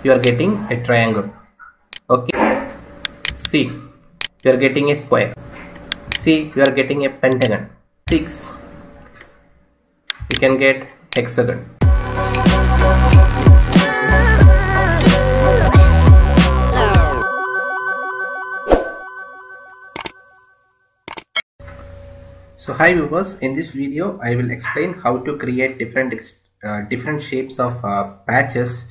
you are getting a triangle. Okay, C, you are getting a square. C, you are getting a pentagon. 6, you can get hexagon. So hi viewers, in this video I will explain how to create different shapes of patches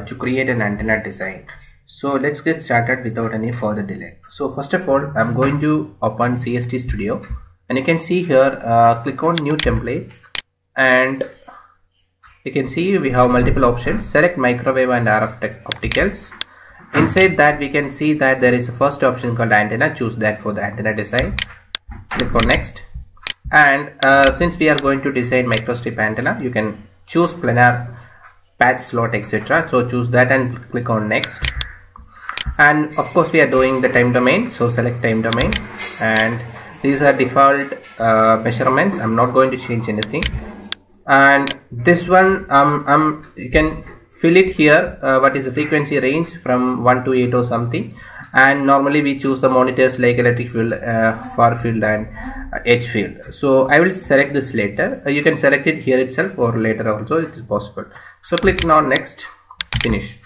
to create an antenna design. So let's get started without any further delay. So first of all, I'm going to open CST Studio, and you can see here, click on new template, and you can see we have multiple options. Select microwave and RF opticals. Inside that we can see that there is a first option called antenna. Choose that for the antenna design. Click on next. And since we are going to design microstrip antenna, you can choose planar, patch slot, etc. So choose that and click on next. And of course we are doing the time domain, so select time domain, and these are default measurements. I'm not going to change anything. And this one you can fill it here, what is the frequency range from 1 to 8 or something. And normally we choose the monitors like electric field, far field and edge field. So I will select this later. You can select it here itself or later also, it is possible. So click now next, finish.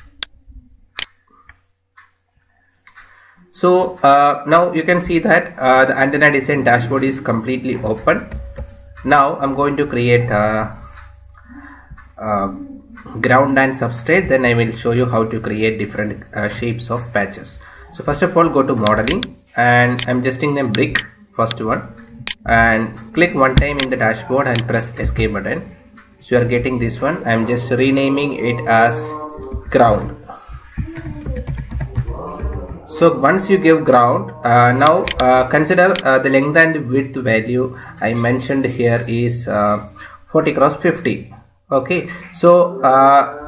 So now you can see that the antenna design dashboard is completely open. Now I'm going to create ground and substrate. Then I will show you how to create different shapes of patches. So first of all, go to modeling, and I'm adjusting them brick, first one, and click one time in the dashboard and press escape button. So you are getting this one. I'm just renaming it as ground. So once you give ground, now consider the length and width value I mentioned here is 40 cross 50. Okay, so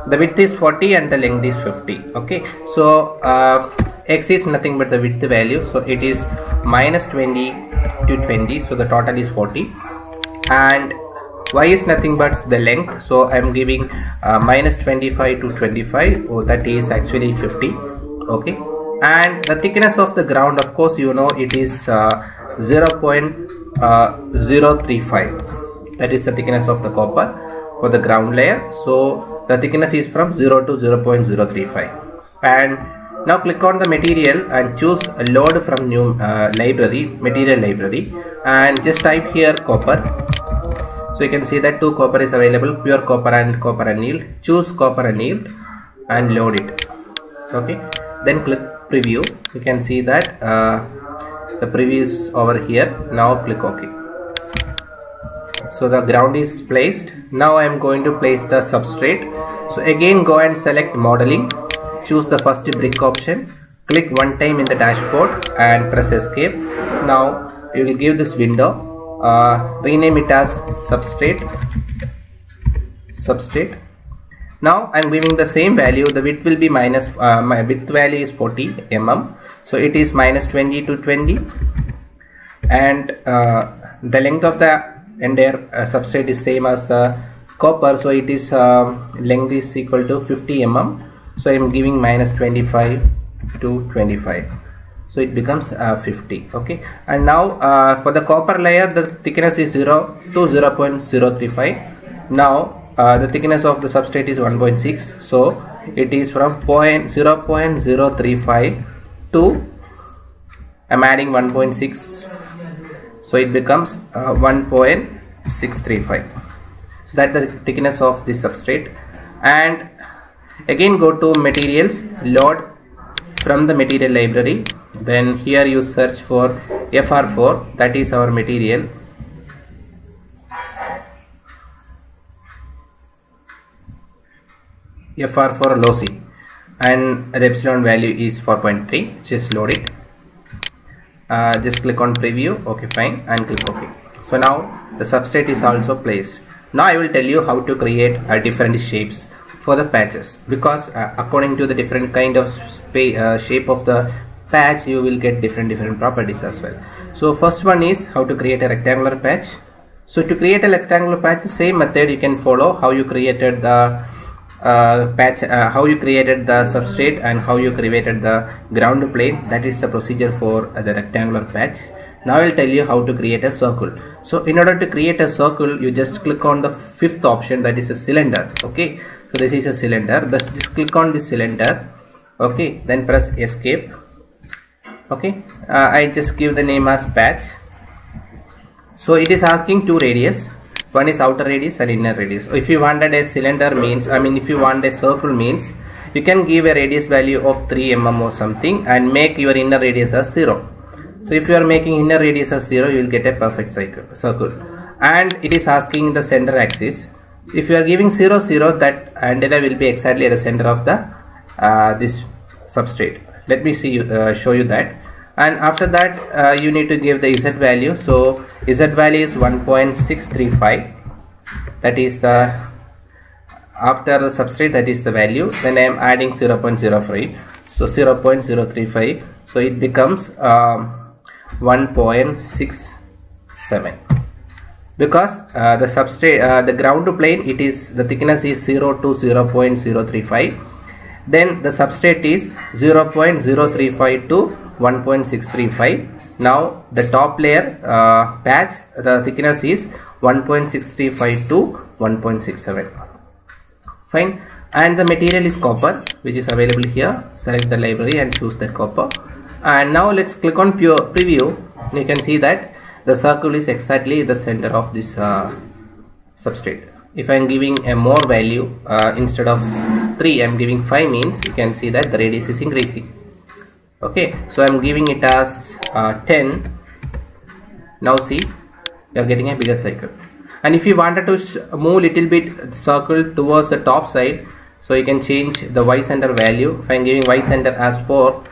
the width is 40 and the length is 50. Okay, so x is nothing but the width value, so it is minus 20 to 20, so the total is 40. And y is nothing but the length, so I am giving minus 25 to 25, oh, that is actually 50. Okay, and the thickness of the ground, of course you know, it is 0.035. that is the thickness of the copper for the ground layer. So the thickness is from 0 to 0.035. and now click on the material and choose load from new material library, and just type here copper. So you can see that 2 copper is available, pure copper and copper annealed. Choose copper annealed and load it. Okay, then click preview. You can see that the preview is over here. Now click OK. So the ground is placed. Now I am going to place the substrate. So again go and select modeling. Choose the first brick option, click one time in the dashboard and press escape. Now you will give this window, rename it as substrate. Now I am giving the same value. The width will be minus, my width value is 40 mm, so it is minus 20 to 20, and the length of the entire substrate is same as the copper, so it is length is equal to 50 mm. So I am giving minus 25 to 25, so it becomes 50. Okay, and now for the copper layer, the thickness is 0 to 0.035. now the thickness of the substrate is 1.6, so it is from 0.035 to, I'm adding 1.6, so it becomes 1.635. so that's the thickness of the substrate. And again go to materials, load from the material library, then here you search for FR4, that is our material. FR4 lossy, and the epsilon value is 4.3. just load it. Just click on preview. Okay, fine, and click OK. So now the substrate is also placed. Now I will tell you how to create different shapes for the patches, because according to the different kind of shape of the patch, you will get different properties as well. So first one is how to create a rectangular patch. So to create a rectangular patch, the same method you can follow how you created the patch, how you created the substrate and how you created the ground plane. That is the procedure for the rectangular patch. Now I will tell you how to create a circle. So in order to create a circle, you just click on the fifth option, that is a cylinder. Okay, so this is a cylinder. Just click on this cylinder. Okay, then press escape. Okay, I just give the name as patch. So it is asking two radius. One is outer radius and inner radius. If you wanted a cylinder means, if you want a circle means, you can give a radius value of 3 mm or something and make your inner radius as 0. So if you are making inner radius as 0, you will get a perfect circle. And it is asking the center axis. If you are giving 0, 0, that antenna will be exactly at the center of the this substrate. Let me show you that. And after that you need to give the Z value. So Z value is 1.635. that is the, after the substrate, that is the value. Then I am adding 0.05, so 0.035, so it becomes 1.67, because the substrate, the ground plane, it is, the thickness is 0 to 0.035, then the substrate is 0.035 to 1.635. Now the top layer patch, the thickness is 1.635 to 1.67. Fine. And the material is copper, which is available here. Select the library and choose that copper. And now let's click on preview. You can see that the circle is exactly the center of this substrate. If I am giving a more value, instead of 3 I am giving 5, means you can see that the radius is increasing. Okay, so I am giving it as 10. Now see, you are getting a bigger circle. And if you wanted to move little bit circle towards the top side, so you can change the Y center value. If I am giving Y center as 4,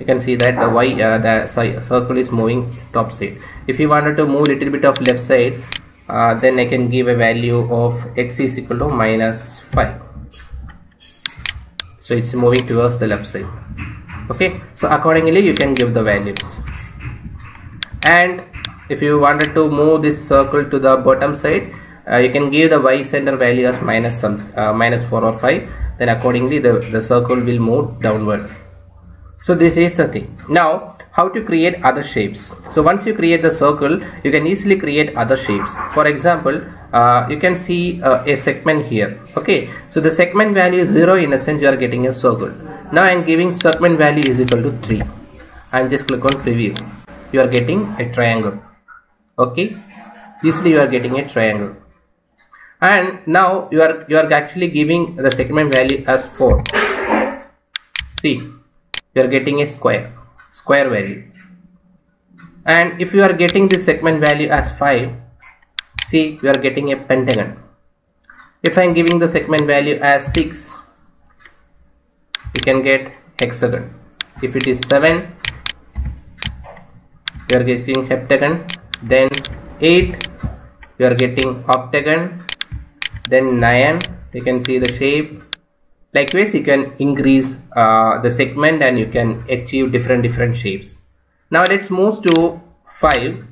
you can see that the circle is moving top side. If you wanted to move little bit of left side, then I can give a value of X is equal to -5. So it's moving towards the left side. Okay, so accordingly you can give the values. And if you wanted to move this circle to the bottom side, you can give the Y center value as -4 or 5. Then accordingly the circle will move downward. So this is the thing. Now how to create other shapes. So once you create the circle, you can easily create other shapes. For example, you can see a segment here. Okay, so the segment value is 0. In a sense, you are getting a circle. Now I am giving segment value is equal to 3 and just click on preview. You are getting a triangle. Okay, easily you are getting a triangle. And now you are actually giving the segment value as 4. See, you are getting a square value. And if you are getting this segment value as 5, see, you are getting a pentagon. If I am giving the segment value as 6, you can get hexagon. If it is 7, you are getting heptagon. Then 8, you are getting octagon. Then 9, you can see the shape. Likewise, you can increase the segment and you can achieve different shapes. Now let's move to 5,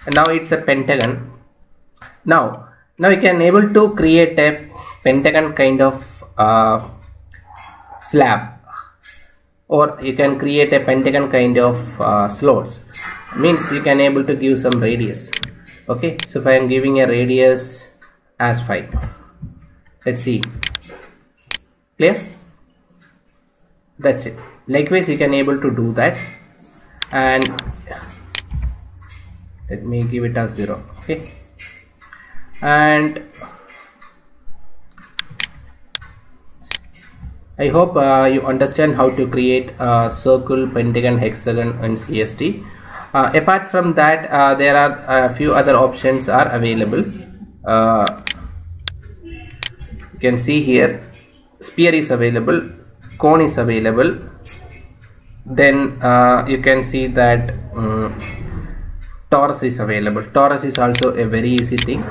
and now it's a pentagon. Now you can able to create a pentagon kind of slab, or you can create a pentagon kind of slots. Means you can able to give some radius. Okay, so if I am giving a radius as 5, let's see. Clear? That's it. Likewise, you can able to do that. And let me give it as 0. Okay, and I hope you understand how to create a circle, pentagon, hexagon and CST. Apart from that, there are a few other options are available. You can see here, sphere is available, cone is available. Then you can see that torus is available. Torus is also a very easy thing.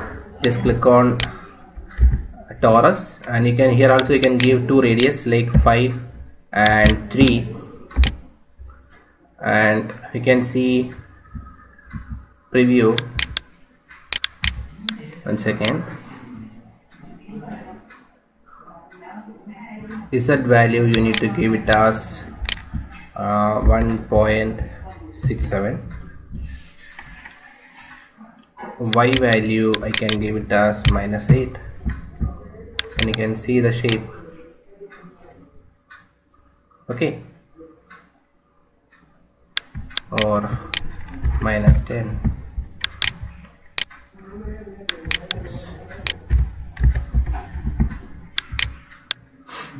Just click on torus, and you can here also you can give two radius like 5 and 3, and you can see preview. One second. Z value you need to give it as 1.67. Y value I can give it as -8, and you can see the shape. Okay, or -10.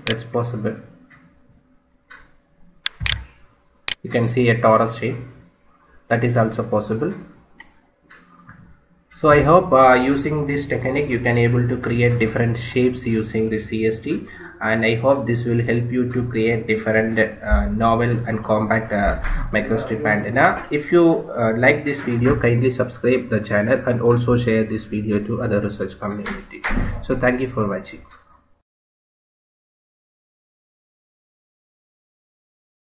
That's possible. You can see a torus shape, that is also possible. So I hope using this technique you can able to create different shapes using the CST, and I hope this will help you to create different novel and compact microstrip antenna. If you like this video, kindly subscribe the channel and also share this video to other research community. So thank you for watching.